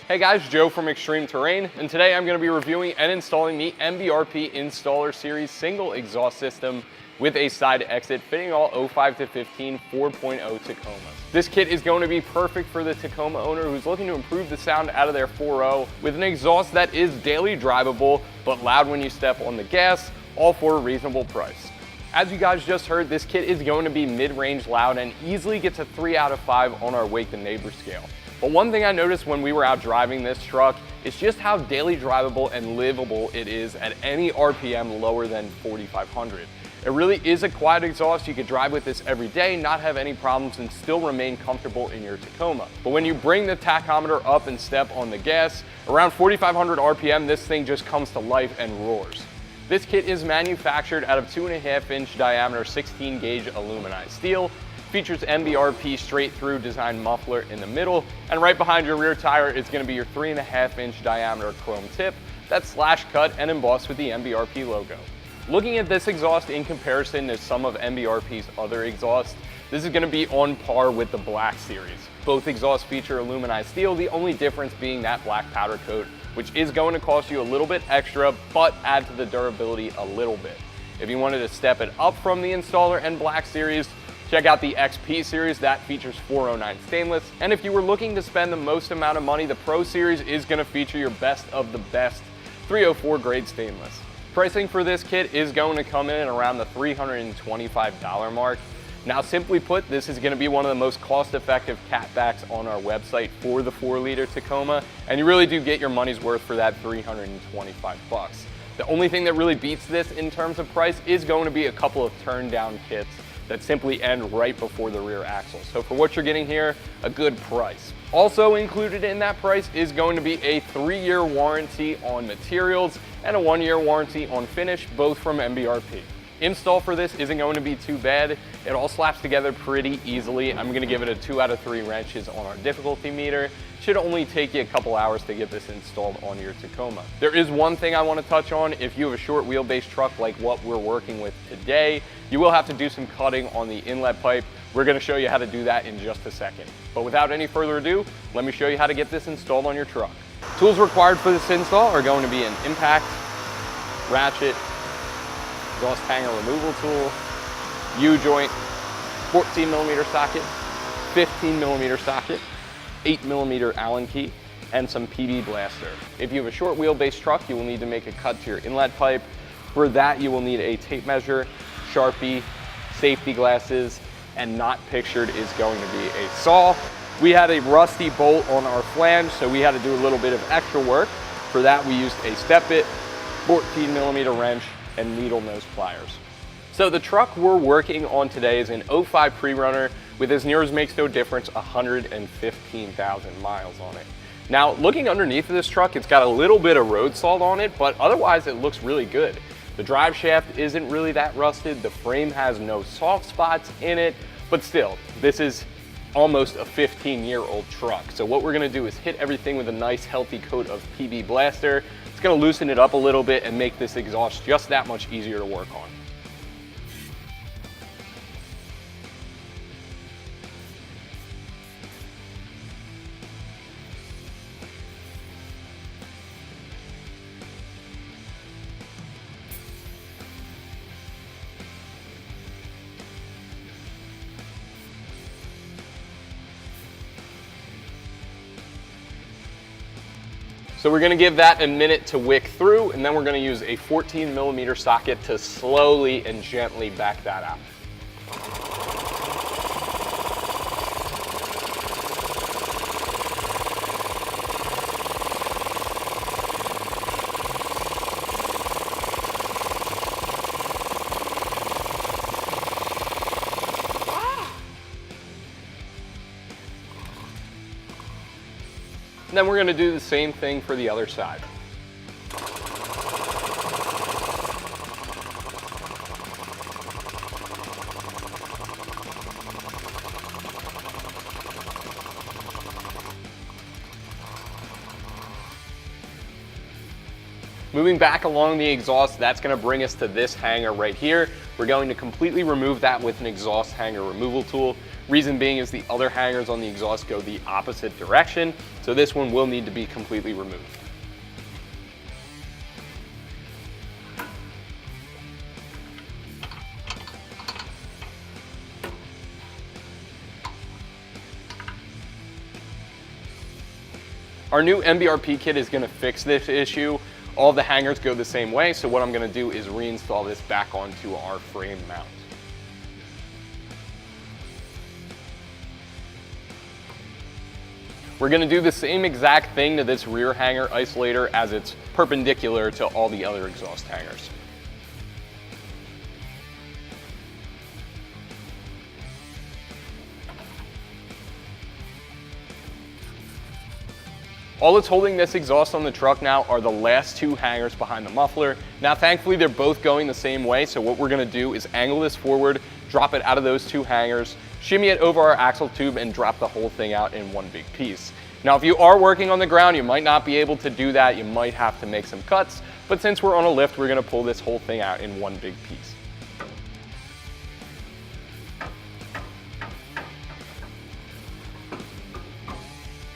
Hey guys, Joe from Extreme Terrain, and today I'm going to be reviewing and installing the MBRP Installer Series single exhaust system with a side exit fitting all 05 to 15 4.0 Tacomas. This kit is going to be perfect for the Tacoma owner who's looking to improve the sound out of their 4.0 with an exhaust that is daily drivable but loud when you step on the gas, all for a reasonable price. As you guys just heard, this kit is going to be mid-range loud and easily gets a 3 out of 5 on our Wake the Neighbor scale. But one thing I noticed when we were out driving this truck is just how daily drivable and livable it is at any RPM lower than 4,500. It really is a quiet exhaust. You could drive with this every day, not have any problems, and still remain comfortable in your Tacoma. But when you bring the tachometer up and step on the gas, around 4,500 RPM, this thing just comes to life and roars. This kit is manufactured out of 2.5-inch diameter 16 gauge aluminized steel. Features MBRP straight through design muffler in the middle, and right behind your rear tire is going to be your 3.5-inch diameter chrome tip that's slash cut and embossed with the MBRP logo. Looking at this exhaust in comparison to some of MBRP's other exhausts, this is going to be on par with the Black Series. Both exhausts feature aluminized steel, the only difference being that black powder coat, which is going to cost you a little bit extra, but add to the durability a little bit. If you wanted to step it up from the Installer and Black Series, check out the XP Series, that features 409 stainless. And if you were looking to spend the most amount of money, the Pro Series is going to feature your best of the best 304 grade stainless. Pricing for this kit is going to come in around the $325 mark. Now, simply put, this is going to be one of the most cost-effective catbacks on our website for the 4-liter Tacoma, and you really do get your money's worth for that $325 bucks. The only thing that really beats this in terms of price is going to be a couple of turn-down kits that simply end right before the rear axle. So for what you're getting here, a good price. Also included in that price is going to be a 3-year warranty on materials and a 1-year warranty on finish, both from MBRP. Install for this isn't going to be too bad. It all slaps together pretty easily. I'm gonna give it a 2 out of 3 wrenches on our difficulty meter. Should only take you a couple hours to get this installed on your Tacoma. There is one thing I want to touch on. If you have a short wheelbase truck like what we're working with today, you will have to do some cutting on the inlet pipe. We're going to show you how to do that in just a second. But without any further ado, let me show you how to get this installed on your truck. Tools required for this install are going to be an impact, ratchet, exhaust hanger removal tool, U-joint, 14mm socket, 15mm socket, 8mm Allen key, and some PB blaster. If you have a short wheelbase truck, you will need to make a cut to your inlet pipe. For that, you will need a tape measure, Sharpie, safety glasses, and not pictured is going to be a saw. We had a rusty bolt on our flange, so we had to do a little bit of extra work. For that, we used a step bit, 14mm wrench, and needle nose pliers. So the truck we're working on today is an 05 pre-runner with, as near as makes no difference, 115,000 miles on it. Now, looking underneath of this truck, it's got a little bit of road salt on it, but otherwise it looks really good. The drive shaft isn't really that rusted. The frame has no soft spots in it, but still, this is almost a 15-year-old truck. So what we're gonna do is hit everything with a nice healthy coat of PB blaster. It's gonna loosen it up a little bit and make this exhaust just that much easier to work on. So we're gonna give that a minute to wick through, and then we're gonna use a 14mm socket to slowly and gently back that out. Then we're going to do the same thing for the other side. Moving back along the exhaust, that's going to bring us to this hanger right here. We're going to completely remove that with an exhaust hanger removal tool. Reason being is the other hangers on the exhaust go the opposite direction. So this one will need to be completely removed. Our new MBRP kit is going to fix this issue. All the hangers go the same way, so what I'm going to do is reinstall this back onto our frame mount. We're going to do the same exact thing to this rear hanger isolator as it's perpendicular to all the other exhaust hangers. All that's holding this exhaust on the truck now are the last two hangers behind the muffler. Now, thankfully, they're both going the same way, so what we're gonna do is angle this forward, drop it out of those two hangers, shimmy it over our axle tube, and drop the whole thing out in one big piece. Now, if you are working on the ground, you might not be able to do that. You might have to make some cuts, but since we're on a lift, we're gonna pull this whole thing out in one big piece.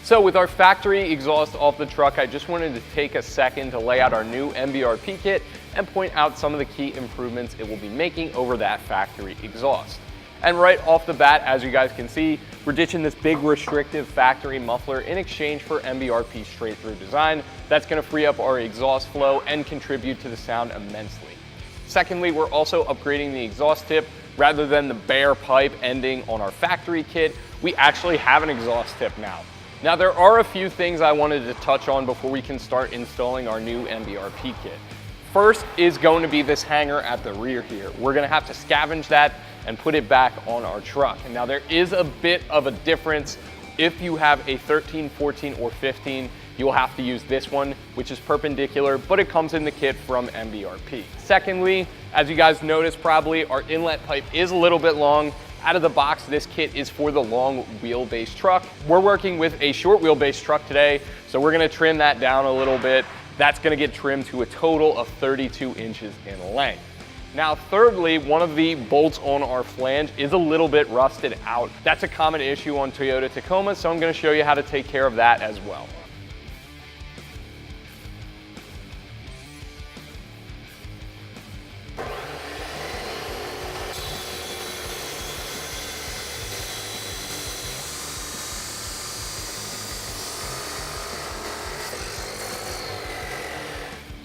So with our factory exhaust off the truck, I just wanted to take a second to lay out our new MBRP kit and point out some of the key improvements it will be making over that factory exhaust. And right off the bat, as you guys can see, we're ditching this big restrictive factory muffler in exchange for MBRP straight through design. That's gonna free up our exhaust flow and contribute to the sound immensely. Secondly, we're also upgrading the exhaust tip. Rather than the bare pipe ending on our factory kit, we actually have an exhaust tip now. Now, there are a few things I wanted to touch on before we can start installing our new MBRP kit. First is going to be this hanger at the rear here. We're gonna have to scavenge that and put it back on our truck. And now there is a bit of a difference. If you have a 13, 14, or 15, you'll have to use this one, which is perpendicular, but it comes in the kit from MBRP. Secondly, as you guys noticed probably, our inlet pipe is a little bit long. Out of the box, this kit is for the long wheelbase truck. We're working with a short wheelbase truck today, so we're gonna trim that down a little bit. That's gonna get trimmed to a total of 32 inches in length. Now, thirdly, one of the bolts on our flange is a little bit rusted out. That's a common issue on Toyota Tacoma, so I'm gonna show you how to take care of that as well.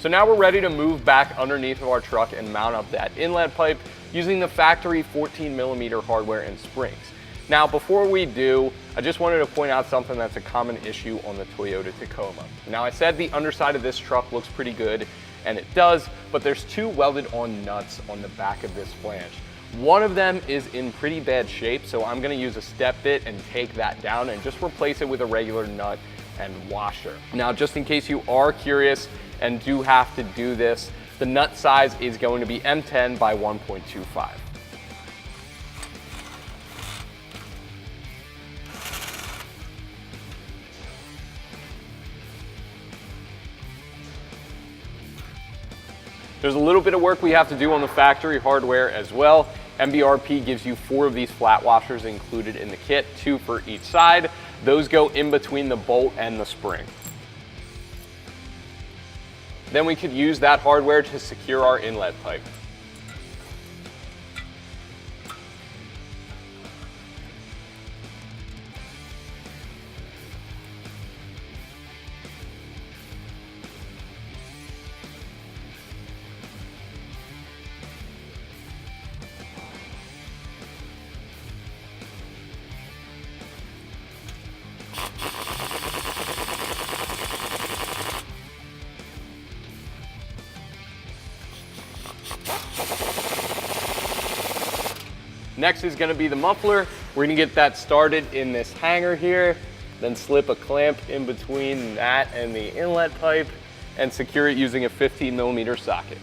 So now we're ready to move back underneath of our truck and mount up that inlet pipe using the factory 14mm hardware and springs. Now, before we do, I just wanted to point out something that's a common issue on the Toyota Tacoma. Now, I said the underside of this truck looks pretty good, and it does, but there's two welded on nuts on the back of this flange. One of them is in pretty bad shape, so I'm gonna use a step bit and take that down and just replace it with a regular nut and washer. Now, just in case you are curious and do have to do this, the nut size is going to be M10 by 1.25. There's a little bit of work we have to do on the factory hardware as well. MBRP gives you 4 of these flat washers included in the kit, 2 for each side. Those go in between the bolt and the spring. Then we could use that hardware to secure our inlet pipe. Next is gonna be the muffler. We're gonna get that started in this hanger here, then slip a clamp in between that and the inlet pipe and secure it using a 15mm socket.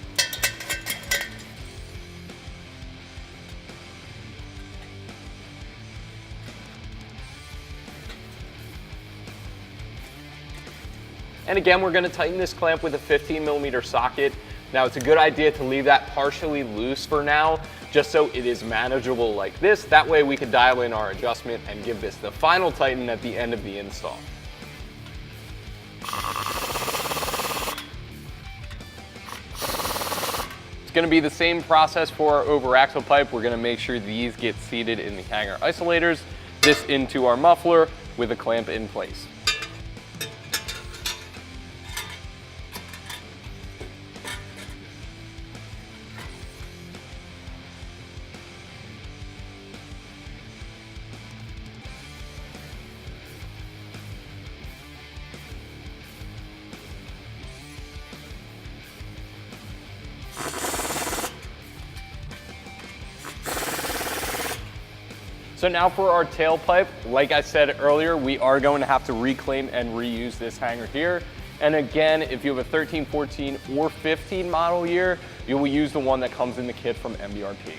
And again, we're gonna tighten this clamp with a 15mm socket. Now, it's a good idea to leave that partially loose for now, just so it is manageable like this. That way we can dial in our adjustment and give this the final tighten at the end of the install. gonna be the same process for our over axle pipe. We're gonna make sure these get seated in the hanger isolators, this into our muffler with a clamp in place. So now for our tailpipe, like I said earlier, we are going to have to reclaim and reuse this hanger here. And again, if you have a 13, 14, or 15 model year, you will use the one that comes in the kit from MBRP.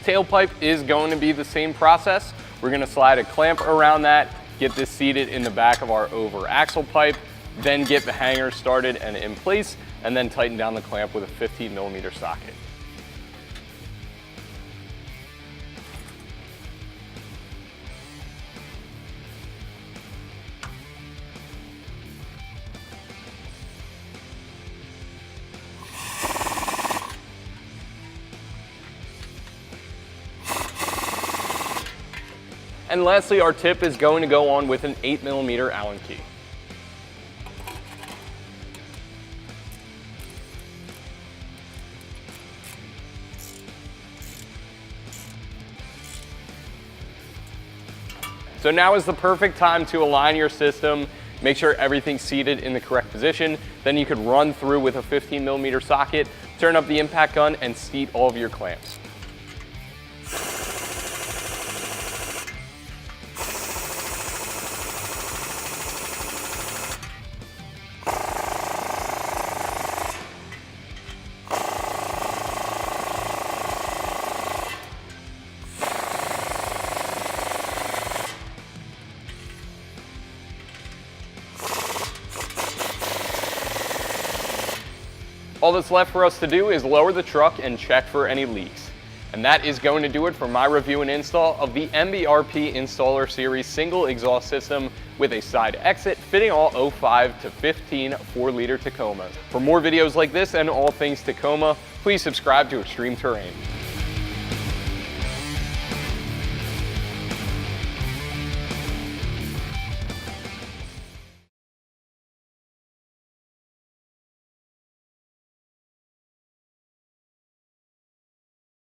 Tailpipe is going to be the same process. We're gonna slide a clamp around that, get this seated in the back of our over axle pipe, then get the hanger started and in place, and then tighten down the clamp with a 15mm socket. And lastly, our tip is going to go on with an 8mm Allen key. So now is the perfect time to align your system, make sure everything's seated in the correct position. Then you could run through with a 15mm socket, turn up the impact gun, and seat all of your clamps. All that's left for us to do is lower the truck and check for any leaks. And that is going to do it for my review and install of the MBRP Installer Series single exhaust system with a side exit fitting all 05 to 15 4-liter Tacomas. For more videos like this and all things Tacoma, please subscribe to Extreme Terrain.